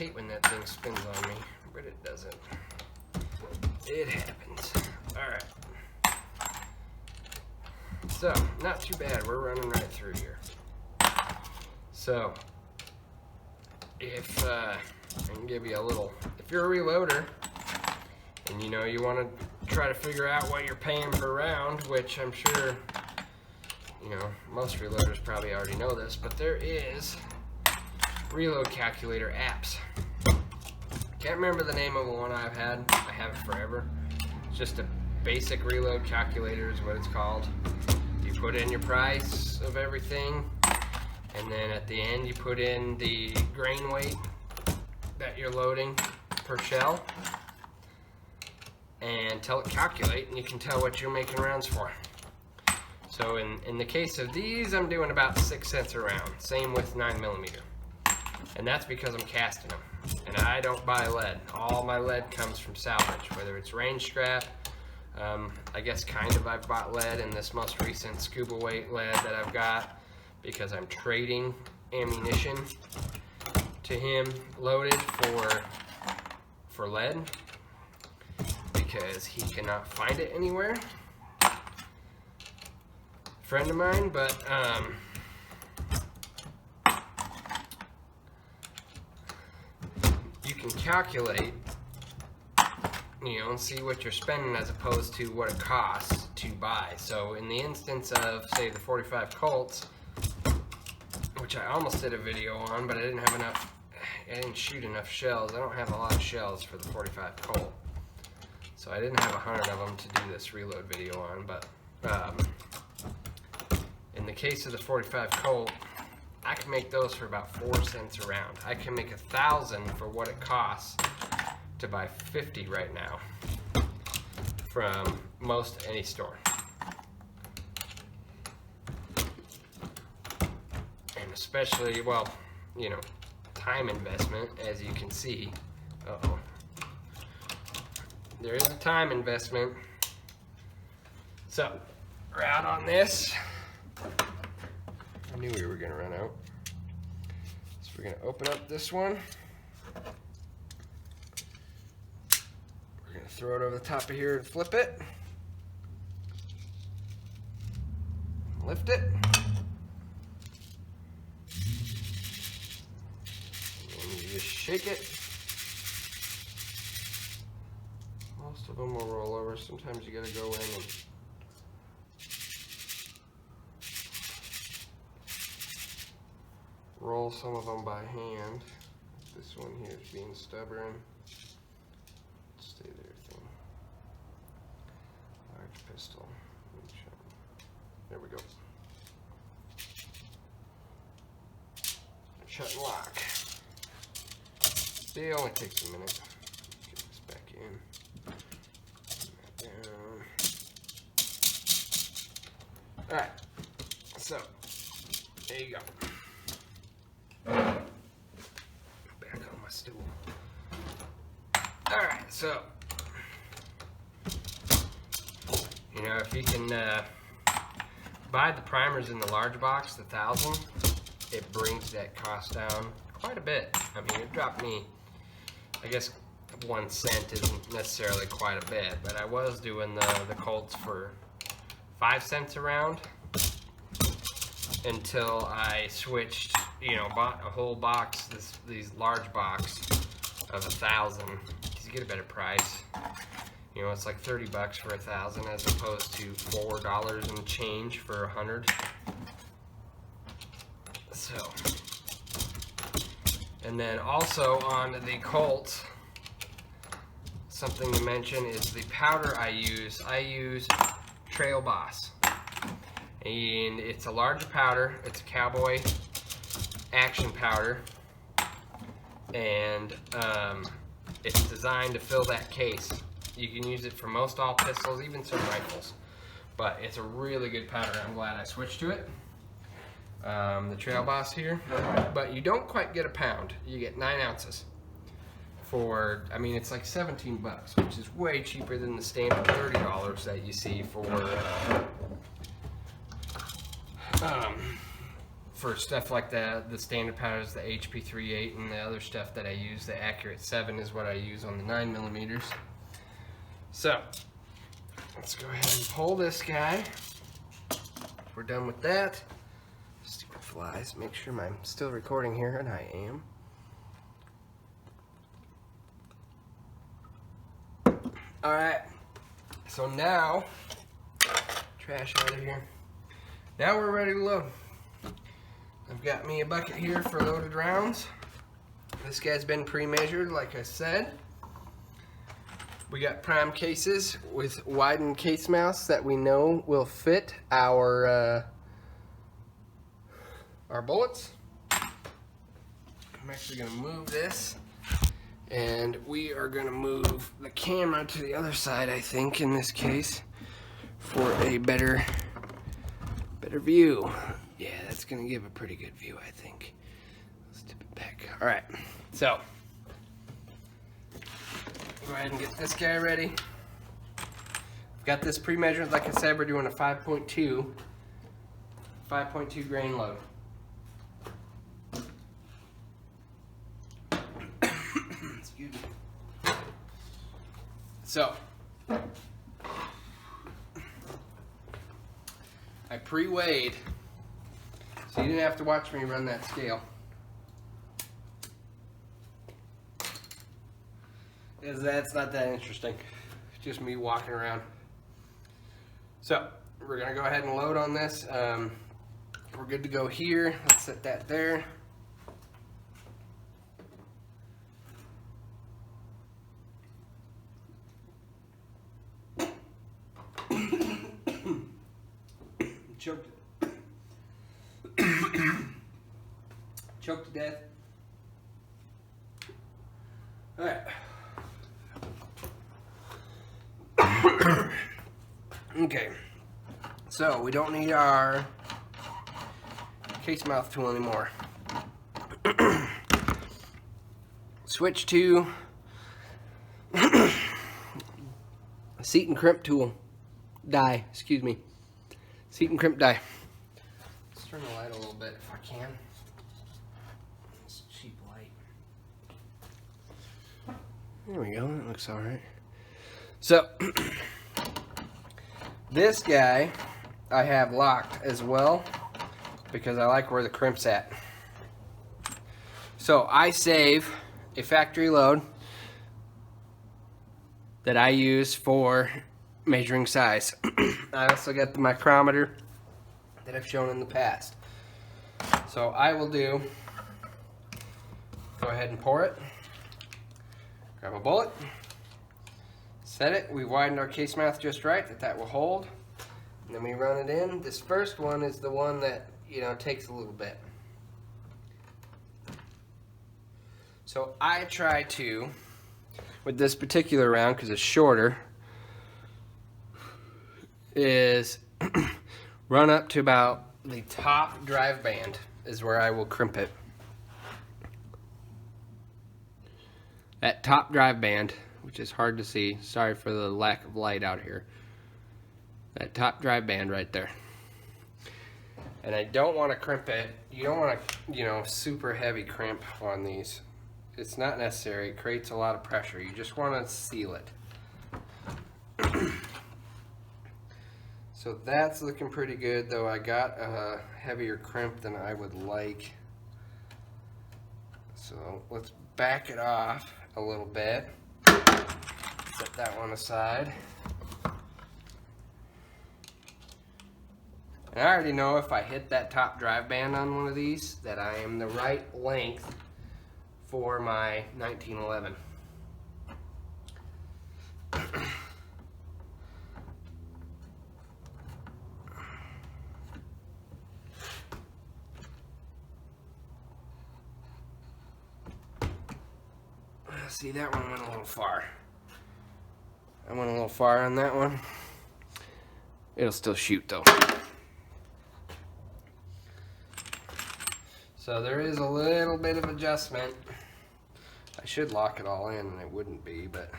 hate when that thing spins on me, but it doesn't. It happens. Alright. So, not too bad. We're running right through here. So, if I can give you a little, if you're a reloader and you know you want to try to figure out what you're paying per round, which I'm sure you know most reloaders probably already know this, but there is reload calculator apps. Can't remember the name of the one I've had. I have it forever. It's just a basic reload calculator is what it's called. You put in your price of everything, and then at the end you put in the grain weight that you're loading per shell, and tell it calculate, and you can tell what you're making rounds for. So in the case of these, I'm doing about 6 cents a round. Same with 9mm. And that's because I'm casting them. And I don't buy lead. All my lead comes from salvage, whether it's range scrap. I guess kind of I've bought lead in this most recent scuba weight lead that I've got because I'm trading ammunition to him loaded for lead because he cannot find it anywhere. Friend of mine, but you can calculate, you know, and see what you're spending as opposed to what it costs to buy. So in the instance of, say, the 45 Colts, which I almost did a video on, but I didn't have enough, I didn't shoot enough shells. I don't have a lot of shells for the 45 Colt. So I didn't have 100 of them to do this reload video on, but in the case of the 45 Colt, I can make those for about 4 cents a round. I can make 1,000 for what it costs to buy 50 right now from most any store. And especially, well, you know, time investment, as you can see. Uh-oh. There is a time investment. So, we're out on this. I knew we were going to run out. So we're going to open up this one. We're going to throw it over the top of here and flip it. Lift it. And you just shake it. Most of them will roll over. Sometimes you got to go in and roll some of them by hand. This one here is being stubborn. Stay there, thing. Large pistol. There we go. Shut and lock. See, it only takes a minute. Get this back in. Down. Alright. So, there you go. Back on my stool. Alright, so you know, if you can buy the primers in the large box, the 1,000, it brings that cost down quite a bit. I mean, it dropped me, I guess 1 cent isn't necessarily quite a bit, but I was doing the Colts for 5 cents a round until I switched, you know, bought a whole box, these large box of 1,000, because you get a better price. You know, it's like 30 bucks for 1,000 as opposed to $4 and change for 100. So, and then also on the Colts, something to mention is the powder I use. I use Trail Boss, and it's a larger powder. It's a cowboy action powder, and it's designed to fill that case. You can use it for most all pistols, even some rifles, but it's a really good powder. I'm glad I switched to it. The Trail Boss here, but you don't quite get a pound. You get 9 ounces for, I mean, it's like 17 bucks, which is way cheaper than the standard $30 that for stuff like the standard powders, the HP38 and the other stuff that I use, the Accurate 7 is what I use on the 9mm. So let's go ahead and pull this guy. We're done with that. Stupid flies. Make sure I'm still recording here, and I am. Alright, so now, trash out of here. Now we're ready to load. I've got me a bucket here for loaded rounds. This guy's been pre-measured, like I said. We got prime cases with widened case mouths that we know will fit our bullets. I'm actually going to move this, and we are going to move the camera to the other side, I think, in this case, for a better view. Yeah, that's going to give a pretty good view, I think. Let's tip it back. All right, so go ahead and get this guy ready. I've got this pre-measured. Like I said, we're doing a 5.2 grain load. Excuse me. So I pre-weighed, so you didn't have to watch me run that scale. Because that's not that interesting. It's just me walking around. So we're gonna go ahead and load on this. We're good to go here. Let's set that there. Choked to death. All right. Okay, so we don't need our case mouth tool anymore. Switch to seat and crimp tool. Excuse me. Seat and crimp die. Let's turn the light a little bit if I can. It's cheap light. There we go, that looks alright. So, this guy I have locked as well because I like where the crimp's at. So I save a factory load that I use for measuring size. I also got the micrometer that I've shown in the past. So I will go ahead and pour it, grab a bullet, set it. We widened our case mouth just right that will hold, and then we run it in. This first one is the one that, you know, takes a little bit. So I try to, with this particular round, because it's shorter, is run up to about the top drive band is where I will crimp it. That top drive band, which is hard to see, sorry for the lack of light out here. That top drive band right there. And I don't want to crimp it. You don't want to, you know, super heavy crimp on these. It's not necessary. It creates a lot of pressure. You just want to seal it. So that's looking pretty good, though I got a heavier crimp than I would like. So let's back it off a little bit. Set that one aside. And I already know if I hit that top drive band on one of these that I am the right length for my 1911. See, that one went a little far. I went a little far on that one. It'll still shoot though. So there is a little bit of adjustment. I should lock it all in and it wouldn't be, but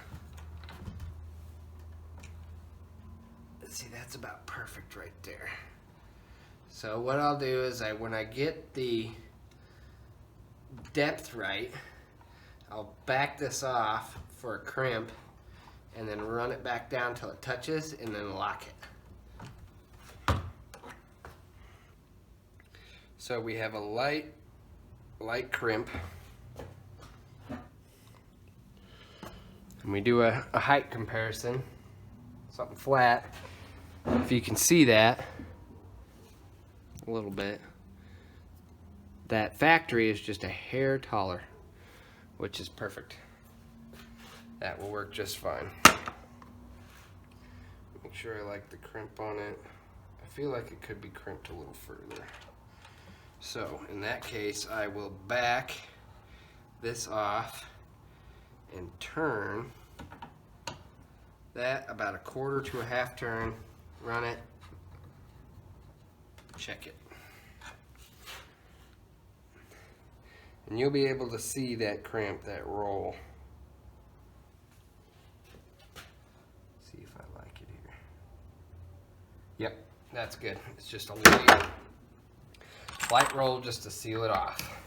see, that's about perfect right there. So what I'll do is when I get the depth right, I'll back this off for a crimp and then run it back down till it touches and then lock it. So we have a light crimp. And we do a height comparison, something flat. If you can see that a little bit, that factory is just a hair taller, which is perfect. That will work just fine. Make sure I like the crimp on it. I feel like it could be crimped a little further. So in that case, I will back this off and turn that about a quarter to a half turn, run it, check it. And you'll be able to see that crimp, that roll. See if I like it here. Yep, that's good. It's just a little light roll just to seal it off.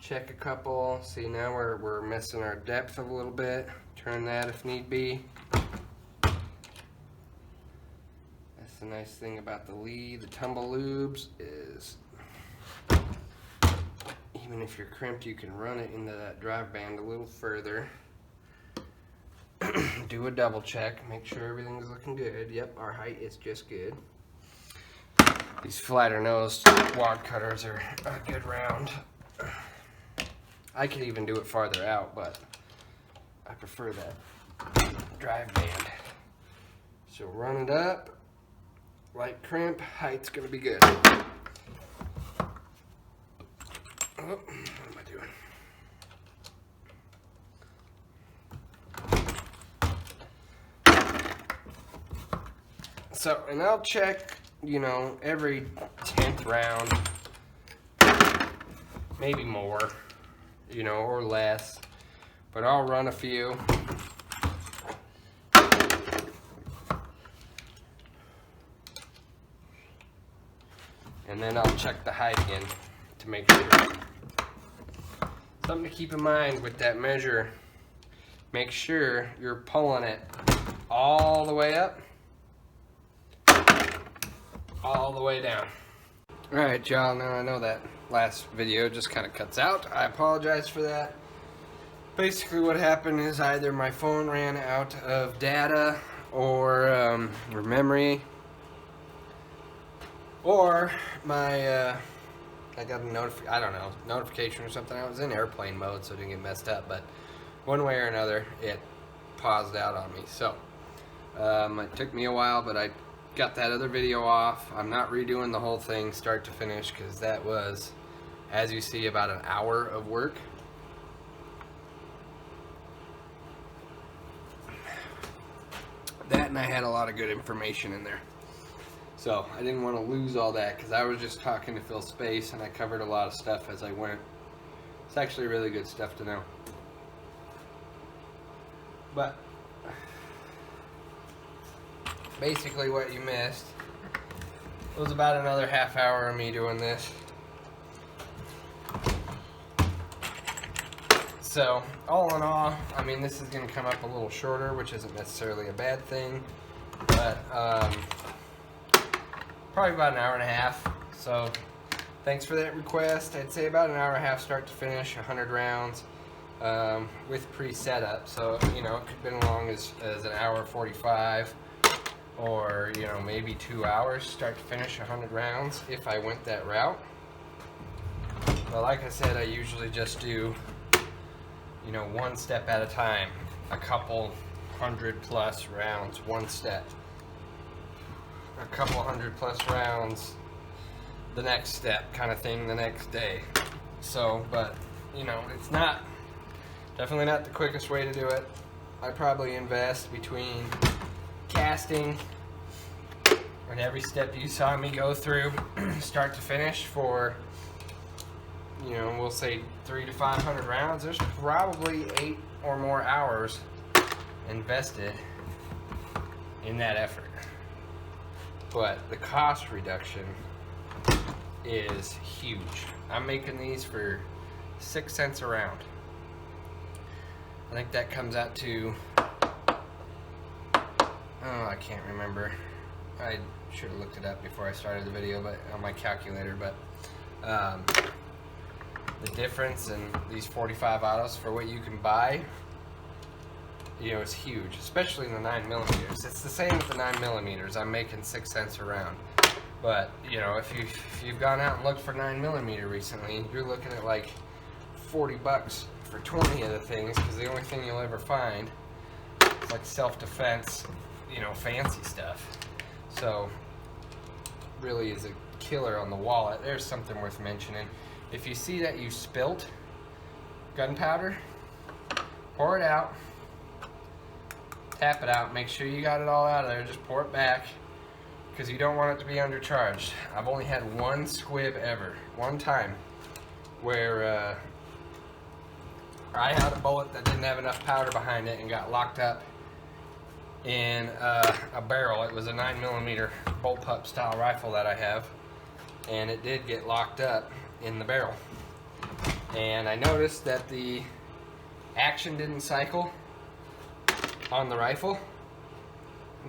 Check a couple. See, now we're missing our depth a little bit. Turn that if need be. That's the nice thing about the Lee. The tumble lubes is, even if you're crimped, you can run it into that drive band a little further. Do a double check, make sure everything's looking good. Yep, our height is just good. These flatter nosed wad cutters are a good round. I could even do it farther out, but I prefer that drive band. So run it up, light crimp, height's gonna be good. Oh, what am I doing? So, and I'll check, you know, every 10th round, maybe more, you know, or less, but I'll run a few. And then I'll check the height again to make sure. Something to keep in mind with that measure, make sure you're pulling it all the way up, all the way down. Alright y'all, now I know that last video just kind of cuts out. I apologize for that. Basically what happened is either my phone ran out of data or memory, or my I got a notification or something. I was in airplane mode, so it didn't get messed up, but one way or another it paused out on me. So it took me a while, but I got that other video off. I'm not redoing the whole thing start to finish because that was, as you see, about an hour of work. That, and I had a lot of good information in there. So I didn't want to lose all that because I was just talking to fill space, and I covered a lot of stuff as I went. It's actually really good stuff to know. But basically what you missed was about another half hour of me doing this. So all in all, I mean, this is going to come up a little shorter, which isn't necessarily a bad thing, but probably about an hour and a half. So thanks for that request. I'd say about an hour and a half start to finish, 100 rounds with pre-setup. So, you know, it could have been as long as an hour 45, or, you know, maybe 2 hours start to finish 100 rounds if I went that route. But like I said, I usually just do, you know, one step at a time, a couple 100+ rounds, one step, a couple 100+ rounds, the next step kind of thing the next day. So, but, you know, it's definitely not the quickest way to do it. I probably invest between casting and every step you saw me go through start to finish for, you know, we'll say 300 to 500 rounds. There's probably 8 or more hours invested in that effort. But the cost reduction is huge. I'm making these for 6 cents a round. I think that comes out to, I can't remember. I should have looked it up before I started the video, but on my calculator. But the difference in these 45 autos for what you can buy, you know, is huge, especially in the 9mm. It's the same with the 9mm. I'm making 6 cents a round. But, you know, if you've gone out and looked for 9mm recently, you're looking at like 40 bucks for 20 of the things, because the only thing you'll ever find is like self-defense, you know, fancy stuff. So, really is a killer on the wallet. There's something worth mentioning. If you see that you spilt gunpowder, pour it out, tap it out, make sure you got it all out of there, just pour it back, because you don't want it to be undercharged. I've only had one squib ever, one time, where I had a bullet that didn't have enough powder behind it and got locked up in a barrel. It was a 9mm bullpup style rifle that I have, and it did get locked up in the barrel. And I noticed that the action didn't cycle on the rifle.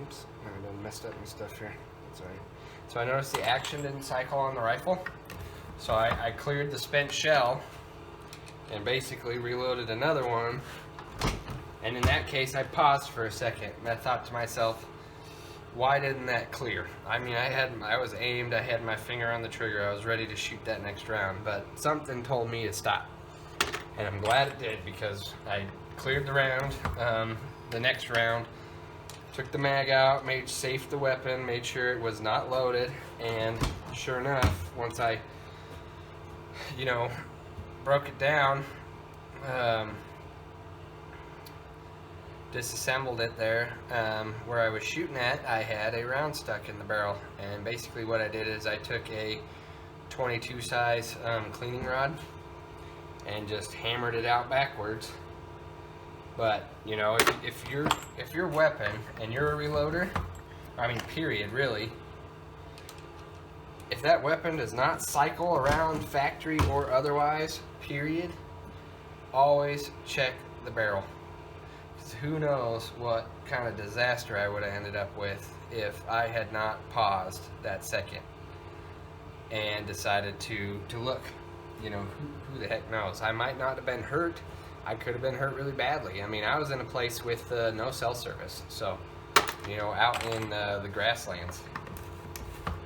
Oops, I done messed up my stuff here. That's all right. So I noticed the action didn't cycle on the rifle. So I cleared the spent shell and basically reloaded another one. And in that case, I paused for a second and I thought to myself, why didn't that clear? I mean, I was aimed, I had my finger on the trigger, I was ready to shoot that next round, but something told me to stop. And I'm glad it did, because I cleared the round, the next round, took the mag out, made safe the weapon, made sure it was not loaded, and sure enough, once I, you know, broke it down, disassembled it there, where I was shooting at, I had a round stuck in the barrel. And basically what I did is I took a 22 size cleaning rod and just hammered it out backwards. But you know, if your weapon, and you're a reloader, I mean period really, if that weapon does not cycle around factory or otherwise, period, always check the barrel. Who knows what kind of disaster I would have ended up with if I had not paused that second and decided to look. You know, who the heck knows? I might not have been hurt. I could have been hurt really badly. I mean, I was in a place with no cell service, so, you know, out in the grasslands.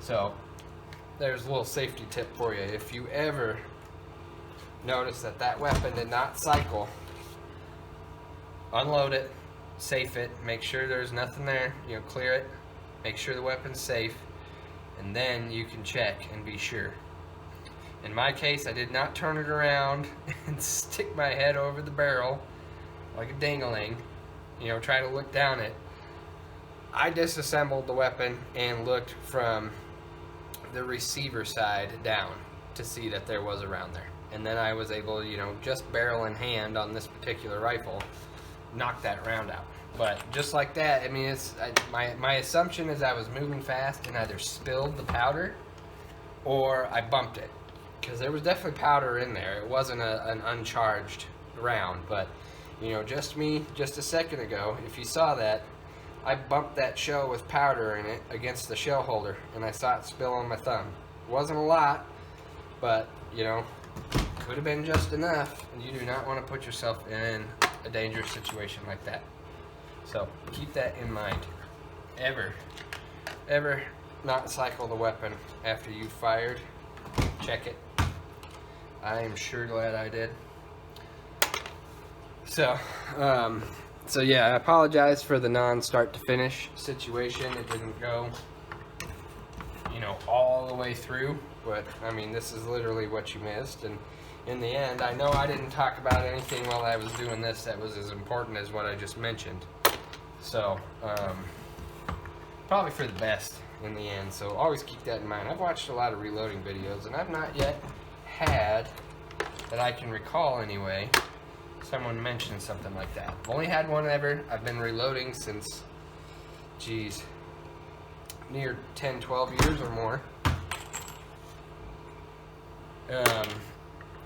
So there's a little safety tip for you. If you ever notice that weapon did not cycle, unload it, safe it, make sure there's nothing there, you know, clear it, make sure the weapon's safe, and then you can check and be sure. In my case, I did not turn it around and stick my head over the barrel like a dingling, you know, try to look down it. I disassembled the weapon and looked from the receiver side down to see that there was a round there. And then I was able to, you know, just barrel in hand on this particular rifle, knock that round out. But just like that, I mean, my assumption is I was moving fast and either spilled the powder or I bumped it, because there was definitely powder in there. It wasn't an uncharged round, but you know, just a second ago, if you saw that, I bumped that shell with powder in it against the shell holder, and I saw it spill on my thumb. It wasn't a lot, but you know, could have been just enough. You do not want to put yourself in a dangerous situation like that. So keep that in mind. Ever not cycle the weapon after you fired. Check it. I am sure glad I did. So yeah, I apologize for the non-start to finish situation. It didn't go, you know, all the way through, but I mean, this is literally what you missed. And in the end, I know I didn't talk about anything while I was doing this that was as important as what I just mentioned. So, probably for the best in the end. So always keep that in mind. I've watched a lot of reloading videos, and I've not yet had, that I can recall anyway, someone mentioned something like that. I've only had one ever. I've been reloading since, geez, near 10, 12 years or more.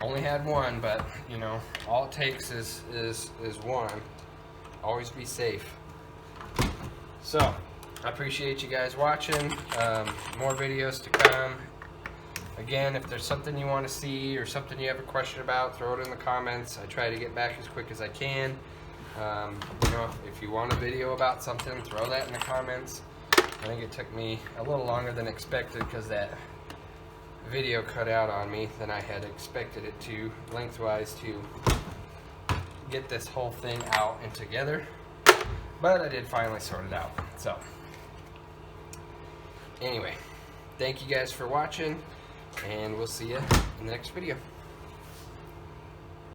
Only had one, but you know, all it takes is one. Always be safe. So, I appreciate you guys watching. More videos to come. Again, if there's something you want to see or something you have a question about, throw it in the comments. I try to get back as quick as I can. You know, if you want a video about something, throw that in the comments. I think it took me a little longer than expected because that video cut out on me than I had expected it to, lengthwise, to get this whole thing out and together. But I did finally sort it out. So, anyway, thank you guys for watching, and we'll see you in the next video.